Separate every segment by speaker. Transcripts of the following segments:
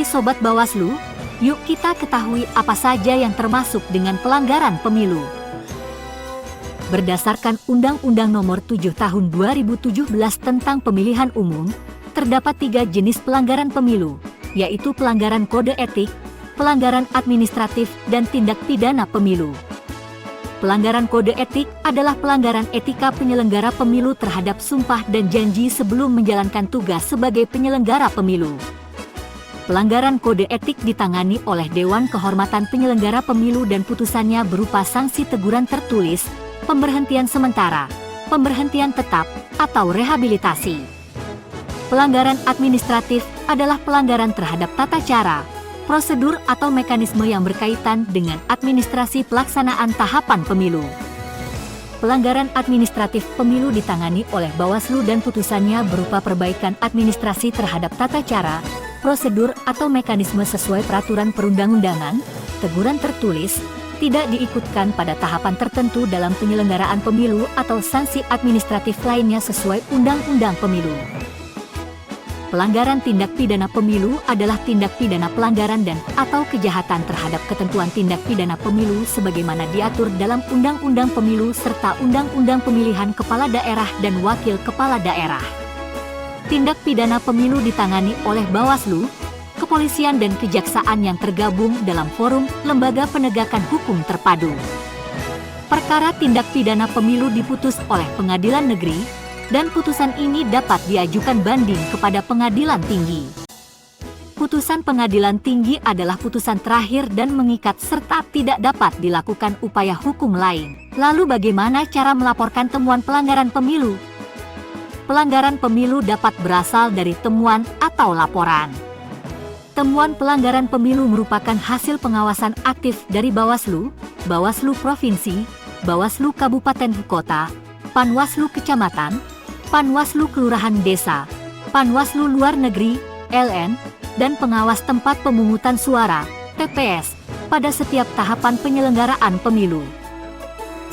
Speaker 1: Hai Sobat Bawaslu, yuk kita ketahui apa saja yang termasuk dengan pelanggaran pemilu. Berdasarkan Undang-Undang Nomor 7 Tahun 2017 tentang Pemilihan Umum, terdapat 3 jenis pelanggaran pemilu, yaitu pelanggaran kode etik, pelanggaran administratif, dan tindak pidana pemilu. Pelanggaran kode etik adalah pelanggaran etika penyelenggara pemilu terhadap sumpah dan janji sebelum menjalankan tugas sebagai penyelenggara pemilu. Pelanggaran kode etik ditangani oleh Dewan Kehormatan Penyelenggara Pemilu dan putusannya berupa sanksi teguran tertulis, pemberhentian sementara, pemberhentian tetap, atau rehabilitasi. Pelanggaran administratif adalah pelanggaran terhadap tata cara, prosedur atau mekanisme yang berkaitan dengan administrasi pelaksanaan tahapan pemilu. Pelanggaran administratif pemilu ditangani oleh Bawaslu dan putusannya berupa perbaikan administrasi terhadap tata cara, prosedur atau mekanisme sesuai peraturan perundang-undangan, teguran tertulis, tidak diikutkan pada tahapan tertentu dalam penyelenggaraan pemilu atau sanksi administratif lainnya sesuai Undang-Undang Pemilu. Pelanggaran tindak pidana pemilu adalah tindak pidana pelanggaran dan atau kejahatan terhadap ketentuan tindak pidana pemilu sebagaimana diatur dalam Undang-Undang Pemilu serta Undang-Undang Pemilihan Kepala Daerah dan Wakil Kepala Daerah. Tindak pidana pemilu ditangani oleh Bawaslu, kepolisian dan kejaksaan yang tergabung dalam forum lembaga penegakan hukum terpadu. Perkara tindak pidana pemilu diputus oleh pengadilan negeri, dan putusan ini dapat diajukan banding kepada pengadilan tinggi. Putusan pengadilan tinggi adalah putusan terakhir dan mengikat serta tidak dapat dilakukan upaya hukum lain. Lalu bagaimana cara melaporkan temuan pelanggaran pemilu? Pelanggaran pemilu dapat berasal dari temuan atau laporan. Temuan pelanggaran pemilu merupakan hasil pengawasan aktif dari Bawaslu, Bawaslu Provinsi, Bawaslu Kabupaten Kota, Panwaslu Kecamatan, Panwaslu Kelurahan Desa, Panwaslu Luar Negeri, LN, dan pengawas tempat pemungutan suara, TPS, pada setiap tahapan penyelenggaraan pemilu.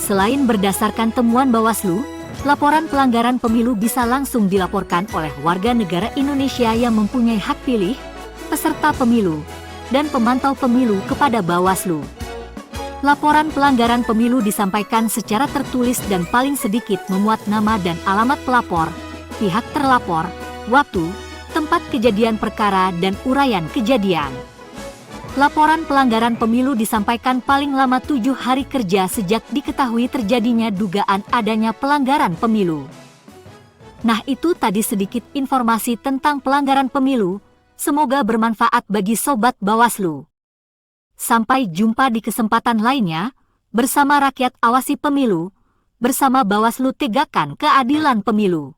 Speaker 1: Selain berdasarkan temuan Bawaslu, laporan pelanggaran pemilu bisa langsung dilaporkan oleh warga negara Indonesia yang mempunyai hak pilih, peserta pemilu, dan pemantau pemilu kepada Bawaslu. Laporan pelanggaran pemilu disampaikan secara tertulis dan paling sedikit memuat nama dan alamat pelapor, pihak terlapor, waktu, tempat kejadian perkara dan uraian kejadian. Laporan pelanggaran pemilu disampaikan paling lama 7 hari kerja sejak diketahui terjadinya dugaan adanya pelanggaran pemilu. Nah, itu tadi sedikit informasi tentang pelanggaran pemilu. Semoga bermanfaat bagi Sobat Bawaslu. Sampai jumpa di kesempatan lainnya, bersama rakyat awasi pemilu, bersama Bawaslu tegakkan keadilan pemilu.